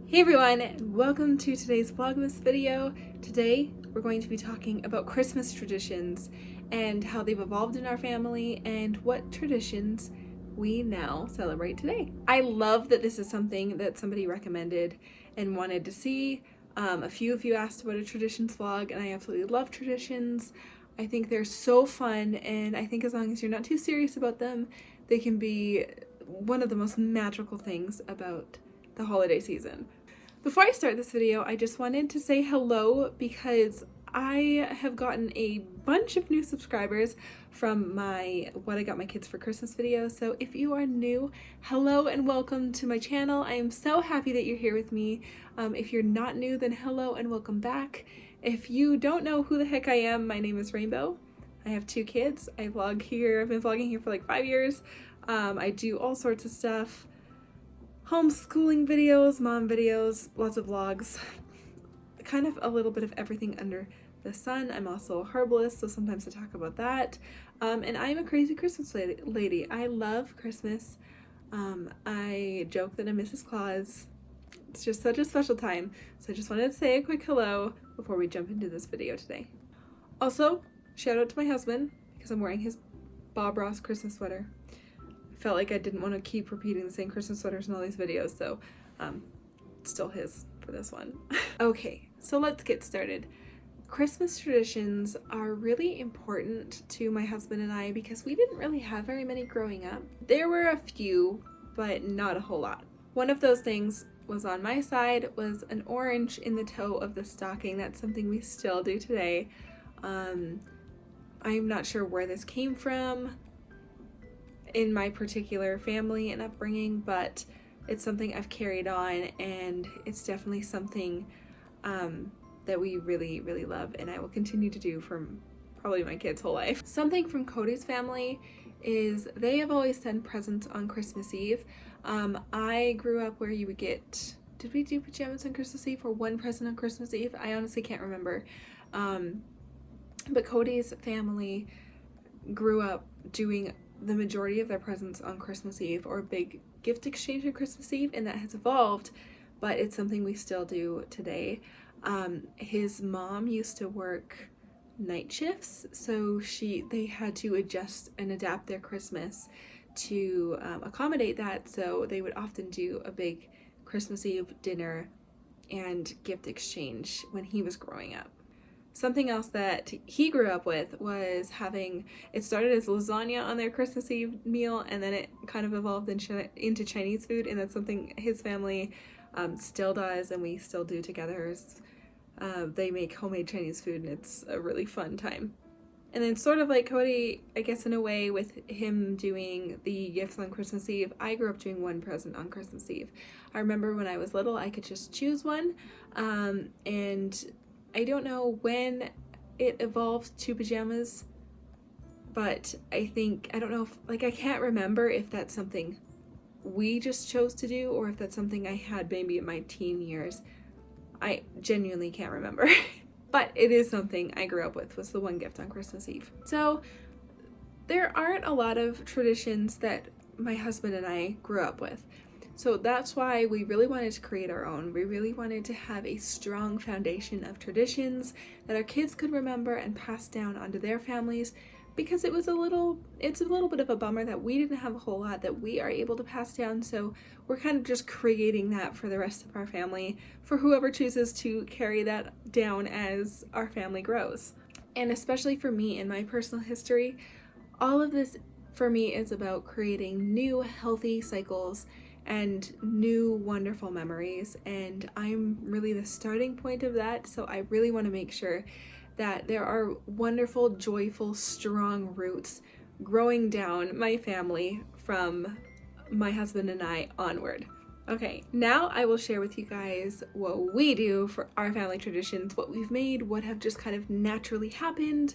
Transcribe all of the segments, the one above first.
Hey everyone, and welcome to today's Vlogmas video. Today we're going to be talking about Christmas traditions and how they've evolved in our family and what traditions we now celebrate today. I love that this is something that somebody recommended and wanted to see. A few of you asked about a traditions vlog, and I absolutely love traditions. I think they're so fun, and I think as long as you're not too serious about them, they can be one of the most magical things about the holiday season. Before I start this video, I just wanted to say hello because I have gotten a bunch of new subscribers from my What I Got My Kids for Christmas video. So if you are new, hello and welcome to my channel. I am so happy that you're here with me. If you're not new, then hello and welcome back. If you don't know who the heck I am, my name is Rainbow. I have 2 kids. I vlog here. I've been vlogging here for like 5 years. I do all sorts of stuff. Homeschooling videos, mom videos, lots of vlogs, kind of a little bit of everything under the sun. I'm also a herbalist, so sometimes I talk about that. And I'm a crazy Christmas lady. I love Christmas. I joke that I'm Mrs. Claus. It's just such a special time. So I just wanted to say a quick hello before we jump into this video today. Also, shout out to my husband because I'm wearing his Bob Ross Christmas sweater. Felt like I didn't want to keep repeating the same Christmas sweaters in all these videos, so still his for this one. Okay, so let's get started. Christmas traditions are really important to my husband and I because we didn't really have very many growing up. There were a few, but not a whole lot. One of those things was on my side was an orange in the toe of the stocking. That's something we still do today. I'm not sure where this came from in my particular family and upbringing, but it's something I've carried on, and it's definitely something that we really, really love, and I will continue to do for probably my kids' whole life. Something from Cody's family is they have always sent presents on Christmas Eve. I grew up where you would get, did we do pajamas on Christmas Eve or one present on Christmas Eve? I honestly can't remember. But Cody's family grew up doing the majority of their presents on Christmas Eve or a big gift exchange on Christmas Eve, and that has evolved, but it's something we still do today. His mom used to work night shifts, so they had to adjust and adapt their Christmas to accommodate that, so they would often do a big Christmas Eve dinner and gift exchange when he was growing up. Something else that he grew up with was it started as lasagna on their Christmas Eve meal, and then it kind of evolved into Chinese food, and that's something his family still does, and we still do together. They make homemade Chinese food, and it's a really fun time. And then sort of like Cody, I guess in a way, with him doing the gifts on Christmas Eve, I grew up doing one present on Christmas Eve. I remember when I was little, I could just choose one, and I don't know when it evolved to pajamas, but I don't know if, I can't remember if that's something we just chose to do or if that's something I had maybe in my teen years. I genuinely can't remember. But it is something I grew up with, was the one gift on Christmas Eve. So there aren't a lot of traditions that my husband and I grew up with. So that's why we really wanted to create our own. We really wanted to have a strong foundation of traditions that our kids could remember and pass down onto their families, because it's a little bit of a bummer that we didn't have a whole lot that we are able to pass down. So we're kind of just creating that for the rest of our family, for whoever chooses to carry that down as our family grows. And especially for me in my personal history, all of this for me is about creating new healthy cycles and new wonderful memories, and I'm really the starting point of that. So I really want to make sure that there are wonderful, joyful, strong roots growing down my family from my husband and I onward. Okay, now I will share with you guys what we do for our family traditions, what we've made, what have just kind of naturally happened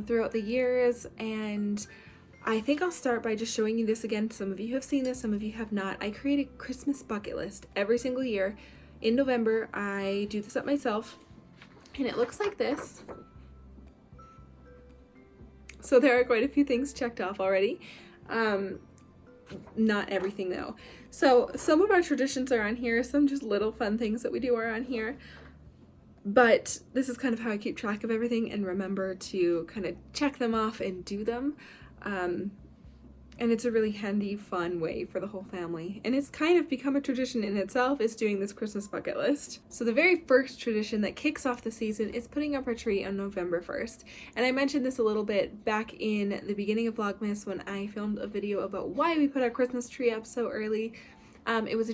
throughout the years, and I think I'll start by just showing you this again. Some of you have seen this, some of you have not. I create a Christmas bucket list every single year. In November, I do this up myself, and it looks like this. So there are quite a few things checked off already. Not everything though. So some of our traditions are on here, some just little fun things that we do are on here. But this is kind of how I keep track of everything and remember to kind of check them off and do them. And it's a really handy, fun way for the whole family. And it's kind of become a tradition in itself, is doing this Christmas bucket list. So the very first tradition that kicks off the season is putting up our tree on November 1st. And I mentioned this a little bit back in the beginning of Vlogmas when I filmed a video about why we put our Christmas tree up so early. It was a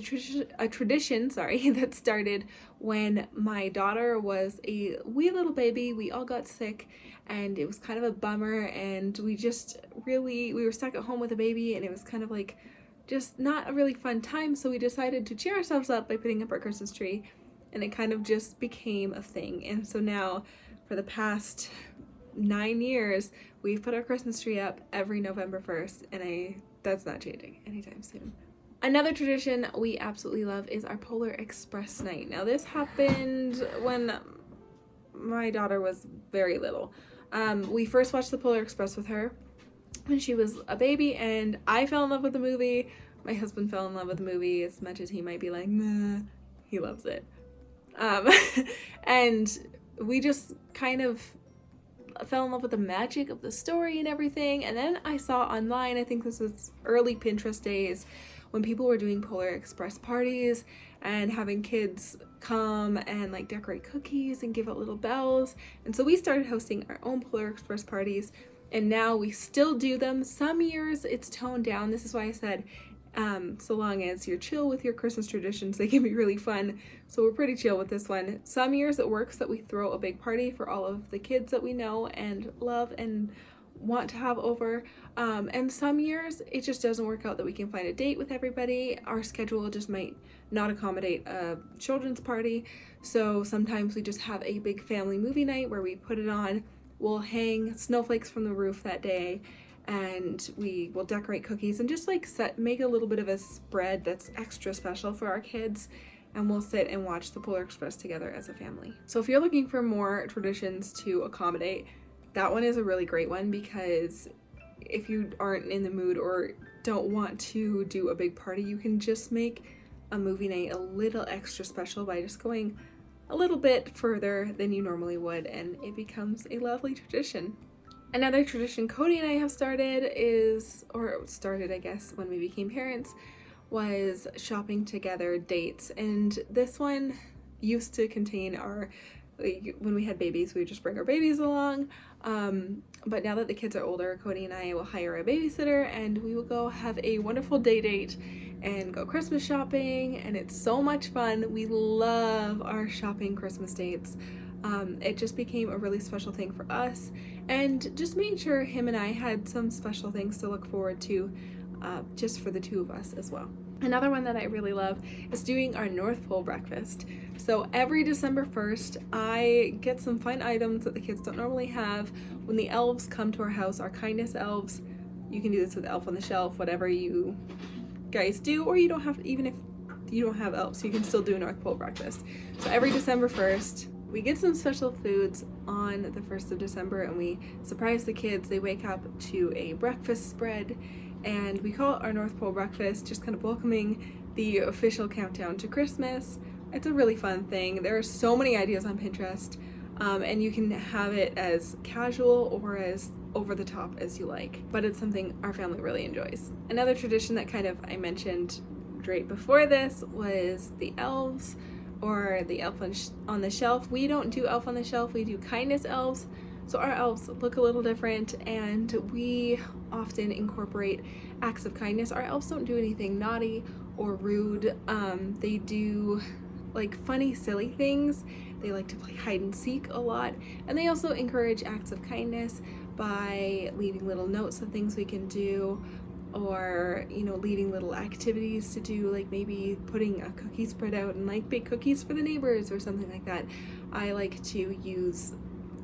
tradition, that started when my daughter was a wee little baby. We all got sick and it was kind of a bummer, and we were stuck at home with a baby, and it was kind of like just not a really fun time. So we decided to cheer ourselves up by putting up our Christmas tree, and it kind of just became a thing. And so now for the past 9 years, we've put our Christmas tree up every November 1st, and that's not changing anytime soon. Another tradition we absolutely love is our Polar Express night. Now this happened when my daughter was very little. We first watched the Polar Express with her when she was a baby, and I fell in love with the movie. My husband fell in love with the movie as much as he might be like, nah, he loves it. And we just kind of fell in love with the magic of the story and everything. And then I saw online, I think this was early Pinterest days, when people were doing Polar Express parties and having kids come and like decorate cookies and give out little bells. And so we started hosting our own Polar Express parties, and now we still do them. Some years it's toned down. This is why I said, so long as you're chill with your Christmas traditions, they can be really fun. So we're pretty chill with this one. Some years it works that we throw a big party for all of the kids that we know and love and want to have over, and some years it just doesn't work out that we can find a date with everybody. Our schedule just might not accommodate a children's party, so sometimes we just have a big family movie night where we put it on. We'll hang snowflakes from the roof that day, and we will decorate cookies and just like make a little bit of a spread that's extra special for our kids, and we'll sit and watch the Polar Express together as a family. So if you're looking for more traditions to accommodate, that one is a really great one, because if you aren't in the mood or don't want to do a big party, you can just make a movie night a little extra special by just going a little bit further than you normally would, and it becomes a lovely tradition. Another tradition Cody and I have started I guess when we became parents, was shopping together dates. And this one used to contain when we had babies, we would just bring our babies along. But now that the kids are older, Cody and I will hire a babysitter, and we will go have a wonderful day date and go Christmas shopping, and it's so much fun. We love our shopping Christmas dates. It just became a really special thing for us, and just made sure him and I had some special things to look forward to, just for the two of us as well. Another one that I really love is doing our North Pole breakfast. So every December 1st, I get some fun items that the kids don't normally have. When the elves come to our house, our kindness elves, you can do this with Elf on the Shelf, whatever you guys do, or you don't have, even if you don't have elves, you can still do a North Pole breakfast. So every December 1st, we get some special foods on the 1st of December, and we surprise the kids. They wake up to a breakfast spread, and we call it our North Pole breakfast, just kind of welcoming the official countdown to Christmas. It's a really fun thing. There are so many ideas on Pinterest, and you can have it as casual or as over the top as you like, but it's something our family really enjoys. Another tradition that I mentioned right before this was the elves, or the Elf on the Shelf. We don't do Elf on the Shelf, we do kindness elves. So our elves look a little different, and we often incorporate acts of kindness. Our elves don't do anything naughty or rude. They do like funny, silly things. They like to play hide and seek a lot, and they also encourage acts of kindness by leaving little notes of things we can do, or leaving little activities to do, like maybe putting a cookie spread out and like bake cookies for the neighbors or something like that. I like to use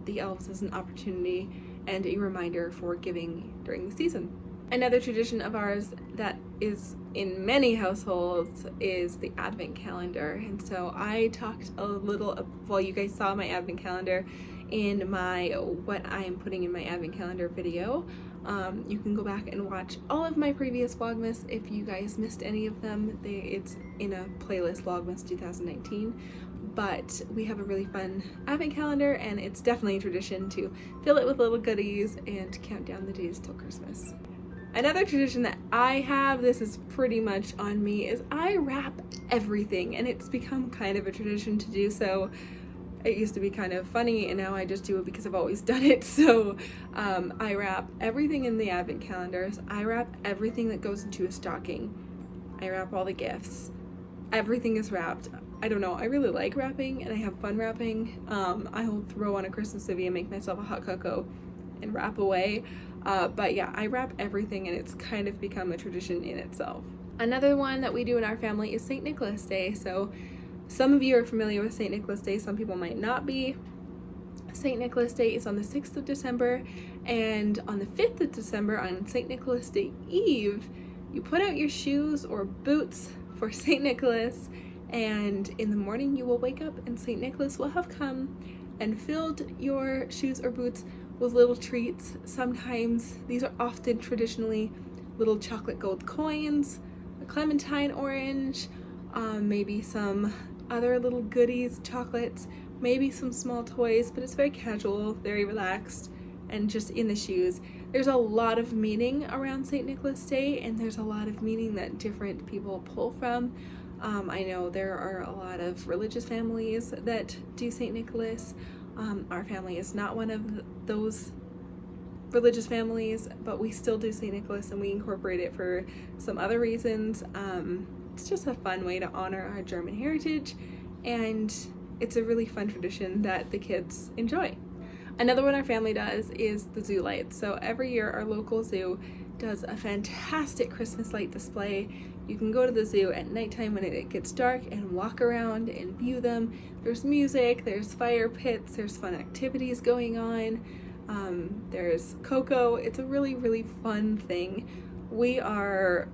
the elves as an opportunity and a reminder for giving during the season. Another tradition of ours that is in many households is the advent calendar. And so I talked a little, well, you guys saw my advent calendar in my what I am putting in my advent calendar video. You can go back and watch all of my previous Vlogmas if you guys missed any of them. It's in a playlist, Vlogmas 2019. But we have a really fun advent calendar, and it's definitely a tradition to fill it with little goodies and count down the days till Christmas. Another tradition that I have, this is pretty much on me, is I wrap everything, and it's become kind of a tradition to do so. It used to be kind of funny, and now I just do it because I've always done it. So I wrap everything in the advent calendars. I wrap everything that goes into a stocking. I wrap all the gifts. Everything is wrapped. I don't know, I really like wrapping, and I have fun wrapping. I will throw on a Christmas movie and make myself a hot cocoa and wrap away. But yeah, I wrap everything, and it's kind of become a tradition in itself. Another one that we do in our family is St. Nicholas Day. So some of you are familiar with St. Nicholas Day, some people might not be. St. Nicholas Day is on the 6th of December, and on the 5th of December, on St. Nicholas Day Eve, you put out your shoes or boots for St. Nicholas, and in the morning you will wake up and St. Nicholas will have come and filled your shoes or boots with little treats. Sometimes these are often traditionally little chocolate gold coins, a clementine orange, maybe some other little goodies, chocolates, maybe some small toys, but it's very casual, very relaxed, and just in the shoes. There's a lot of meaning around St. Nicholas Day, and there's a lot of meaning that different people pull from. I know there are a lot of religious families that do St. Nicholas. Our family is not one of those religious families, but we still do St. Nicholas, and we incorporate it for some other reasons. It's just a fun way to honor our German heritage, and it's a really fun tradition that the kids enjoy. Another one our family does is the zoo lights. So every year our local zoo does a fantastic Christmas light display. You can go to the zoo at nighttime when it gets dark and walk around and view them. There's music, there's fire pits, there's fun activities going on. There's cocoa. It's a really, really fun thing. We are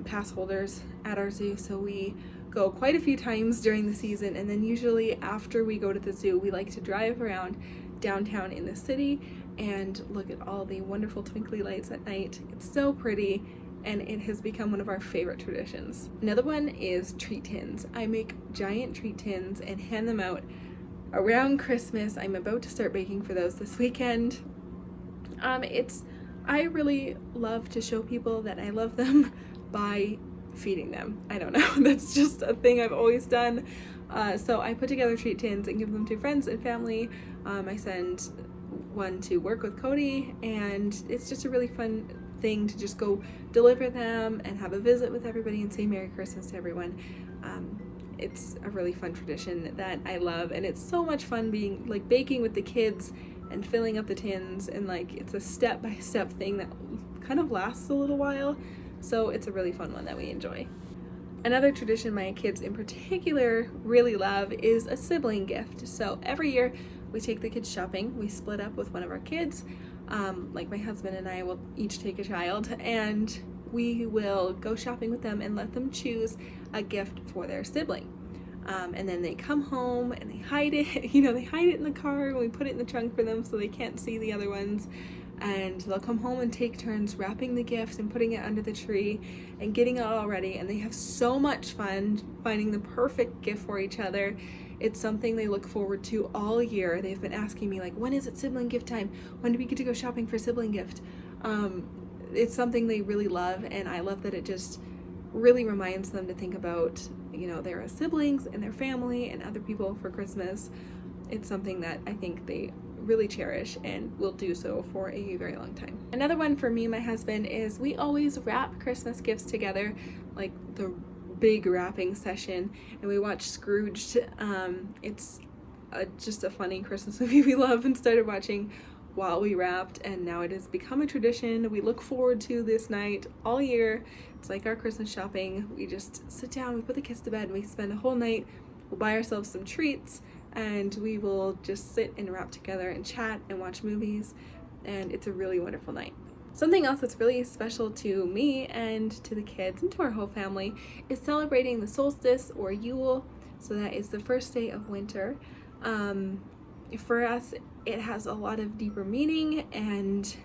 pass holders at our zoo, so we go quite a few times during the season, and then usually after we go to the zoo, we like to drive around downtown in the city and look at all the wonderful twinkly lights at night. It's so pretty, and it has become one of our favorite traditions. Another one is treat tins. I make giant treat tins and hand them out around Christmas. I'm about to start baking for those this weekend. I really love to show people that I love them by feeding them. I don't know, that's just a thing I've always done. So I put together treat tins and give them to friends and family. I send one to work with Cody, and it's just a really fun thing to just go deliver them and have a visit with everybody and say Merry Christmas to everyone. It's a really fun tradition that I love, and it's so much fun being like baking with the kids and filling up the tins, and like it's a step-by-step thing that kind of lasts a little while, so it's a really fun one that we enjoy. Another tradition my kids in particular really love is a sibling gift. So every year we take the kids shopping. We split up with one of our kids, like my husband and I will each take a child, and we will go shopping with them and let them choose a gift for their sibling. And then they come home and they hide it, they hide it in the car, and we put it in the trunk for them so they can't see the other ones. And they'll come home and take turns wrapping the gift and putting it under the tree and getting it all ready. And they have so much fun finding the perfect gift for each other. It's something they look forward to all year. They've been asking me, like, when is it sibling gift time? When do we get to go shopping for sibling gift? It's something they really love, and I love that it just really reminds them to think about, their siblings and their family and other people for Christmas. It's something that I think they really cherish and will do so for a very long time. Another one for me and my husband is we always wrap Christmas gifts together, like the big wrapping session, and we watch Scrooged. It's just a funny Christmas movie we love and started watching while we wrapped, and now it has become a tradition. We look forward to this night all year. It's like our Christmas shopping. We just sit down, we put the kids to bed, and we spend a whole night. We'll buy ourselves some treats, and we will just sit and wrap together and chat and watch movies, and it's a really wonderful night. Something else that's really special to me and to the kids and to our whole family is celebrating the solstice or Yule. So that is the first day of winter. For us, it has a lot of deeper meaning, and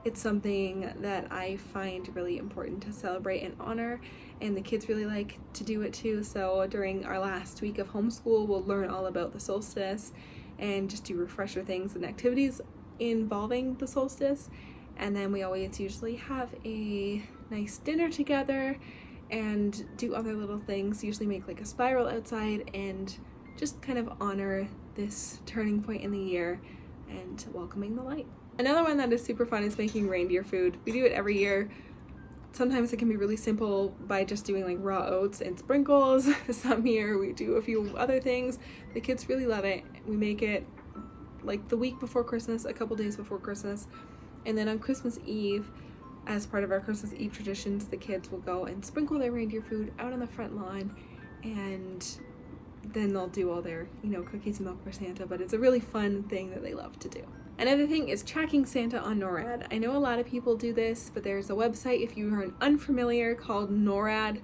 it's something that I find really important to celebrate and honor, and the kids really like to do it too. So during our last week of homeschool, we'll learn all about the solstice and just do refresher things and activities involving the solstice. And then we always usually have a nice dinner together and do other little things, usually make like a spiral outside and just kind of honor this turning point in the year and welcoming the light. Another one that is super fun is making reindeer food. We do it every year. Sometimes it can be really simple by just doing like raw oats and sprinkles. Some year we do a few other things. The kids really love it. We make it like the week before Christmas, a couple days before Christmas. And then on Christmas Eve, as part of our Christmas Eve traditions, the kids will go and sprinkle their reindeer food out on the front lawn, and then they'll do all their, cookies and milk for Santa, but it's a really fun thing that they love to do. Another thing is tracking Santa on NORAD. I know a lot of people do this, but there's a website, if you are unfamiliar, called NORAD,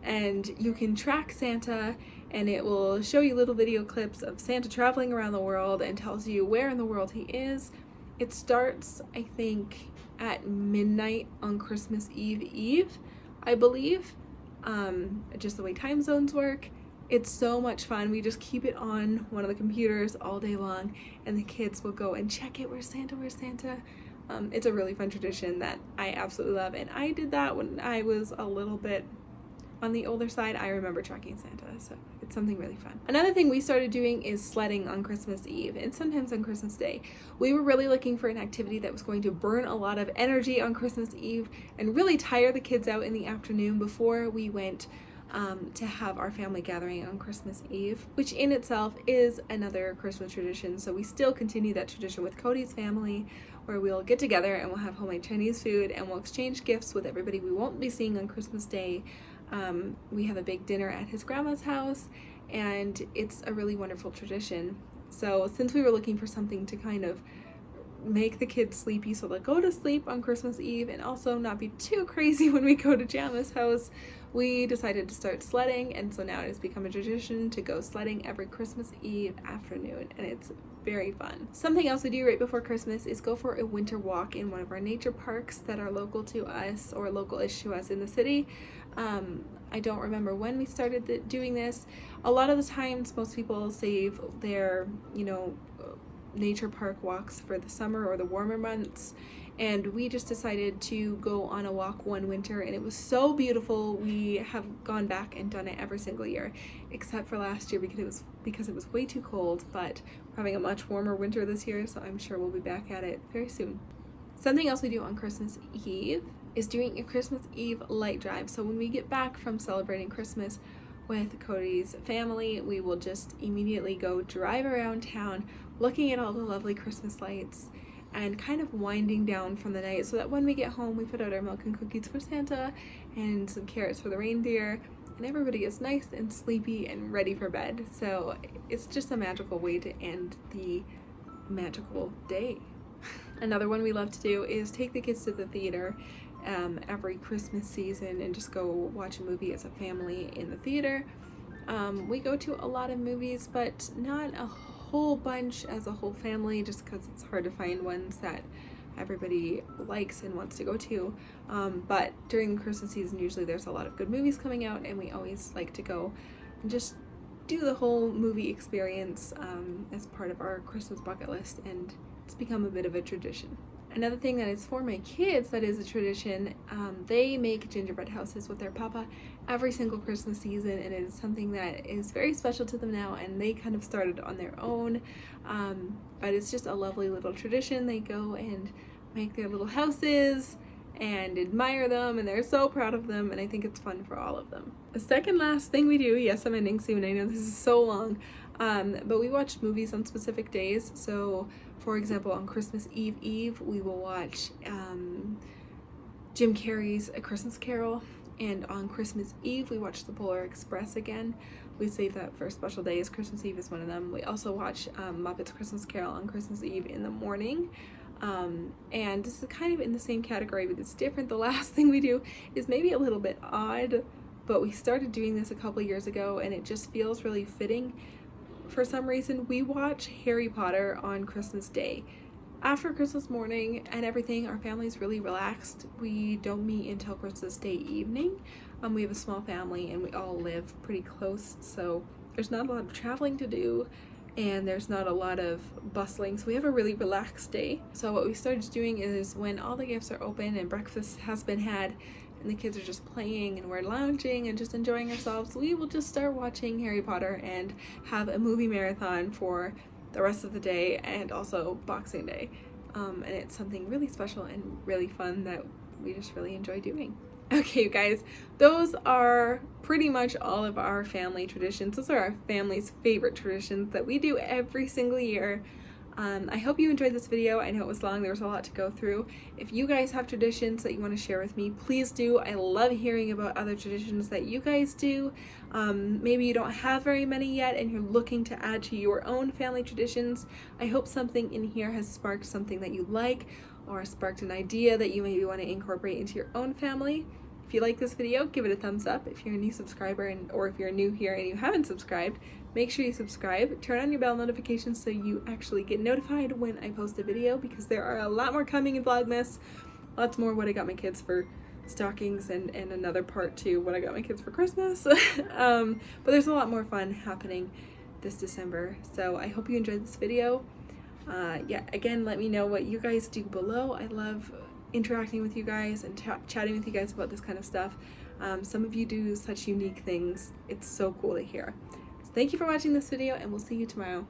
and you can track Santa, and it will show you little video clips of Santa traveling around the world and tells you where in the world he is. It starts, I think, at midnight on Christmas Eve, I believe, just the way time zones work. It's so much fun. We just keep it on one of the computers all day long, and the kids will go and check it. Where's Santa? Where's Santa? It's a really fun tradition that I absolutely love, and I did that when I was a little bit on the older side. I remember tracking Santa, so it's something really fun. Another thing we started doing is sledding on Christmas Eve and sometimes on Christmas Day. We were really looking for an activity that was going to burn a lot of energy on Christmas Eve and really tire the kids out in the afternoon before we went to have our family gathering on Christmas Eve, which in itself is another Christmas tradition. So we still continue that tradition with Cody's family, where we'll get together and we'll have homemade Chinese food and we'll exchange gifts with everybody we won't be seeing on Christmas Day. We have a big dinner at his grandma's house, and it's a really wonderful tradition. So since we were looking for something to kind of make the kids sleepy so they'll go to sleep on Christmas Eve and also not be too crazy when we go to Jama's house, we decided to start sledding, and so now it has become a tradition to go sledding every Christmas Eve afternoon, and it's very fun. Something else we do right before Christmas is go for a winter walk in one of our nature parks that are local to us or local-ish to us in the city. I don't remember when we started doing this. A lot of the times most people save their, nature park walks for the summer or the warmer months, and we just decided to go on a walk one winter, and it was so beautiful. We have gone back and done it every single year except for last year because it was way too cold, but we're having a much warmer winter this year, so I'm sure we'll be back at it very soon. Something else we do on Christmas Eve is doing a Christmas Eve light drive. So when we get back from celebrating Christmas with Cody's family, we will just immediately go drive around town looking at all the lovely Christmas lights and kind of winding down from the night, so that when we get home we put out our milk and cookies for Santa and some carrots for the reindeer, and everybody is nice and sleepy and ready for bed. So it's just a magical way to end the magical day. Another one we love to do is take the kids to the theater every Christmas season and just go watch a movie as a family in the theater. We go to a lot of movies, but not a whole bunch as a whole family, just because it's hard to find ones that everybody likes and wants to go to. But during the Christmas season, usually there's a lot of good movies coming out, and we always like to go and just do the whole movie experience as part of our Christmas bucket list, and it's become a bit of a tradition. Another thing that is for my kids that is a tradition, they make gingerbread houses with their papa every single Christmas season, and it is something that is very special to them now, and they kind of started on their own, but it's just a lovely little tradition. They go and make their little houses and admire them, and they're so proud of them, and I think it's fun for all of them. The second last thing we do, yes, I'm ending soon, I know this is so long, but we watch movies on specific days. So for example, on Christmas Eve, we will watch Jim Carrey's A Christmas Carol, and on Christmas Eve we watch The Polar Express again. We save that for special days. Christmas Eve is one of them. We also watch Muppets Christmas Carol on Christmas Eve in the morning. And this is kind of in the same category, but it's different. The last thing we do is maybe a little bit odd, but we started doing this a couple years ago and it just feels really fitting. For some reason, we watch Harry Potter on Christmas Day. After Christmas morning and everything, our family's really relaxed. We don't meet until Christmas Day evening. We have a small family and we all live pretty close, so there's not a lot of traveling to do and there's not a lot of bustling, so we have a really relaxed day. So what we started doing is when all the gifts are open and breakfast has been had and the kids are just playing and we're lounging and just enjoying ourselves, we will just start watching Harry Potter and have a movie marathon for the rest of the day and also Boxing Day. And it's something really special and really fun that we just really enjoy doing. Okay, you guys, those are pretty much all of our family traditions. Those are our family's favorite traditions that we do every single year. I hope you enjoyed this video. I know it was long, there was a lot to go through. If you guys have traditions that you want to share with me, please do. I love hearing about other traditions that you guys do. Maybe you don't have very many yet and you're looking to add to your own family traditions. I hope something in here has sparked something that you like or sparked an idea that you maybe want to incorporate into your own family. If you like this video, give it a thumbs up. If you're a new subscriber or if you're new here and you haven't subscribed, make sure you subscribe. Turn on your bell notifications so you actually get notified when I post a video, because there are a lot more coming in Vlogmas. Lots more what I got my kids for stockings and another part to what I got my kids for Christmas. But there's a lot more fun happening this December. So I hope you enjoyed this video. Yeah, again, let me know what you guys do below. I love interacting with you guys and chatting with you guys about this kind of stuff. Some of you do such unique things. It's so cool to hear. So thank you for watching this video and we'll see you tomorrow.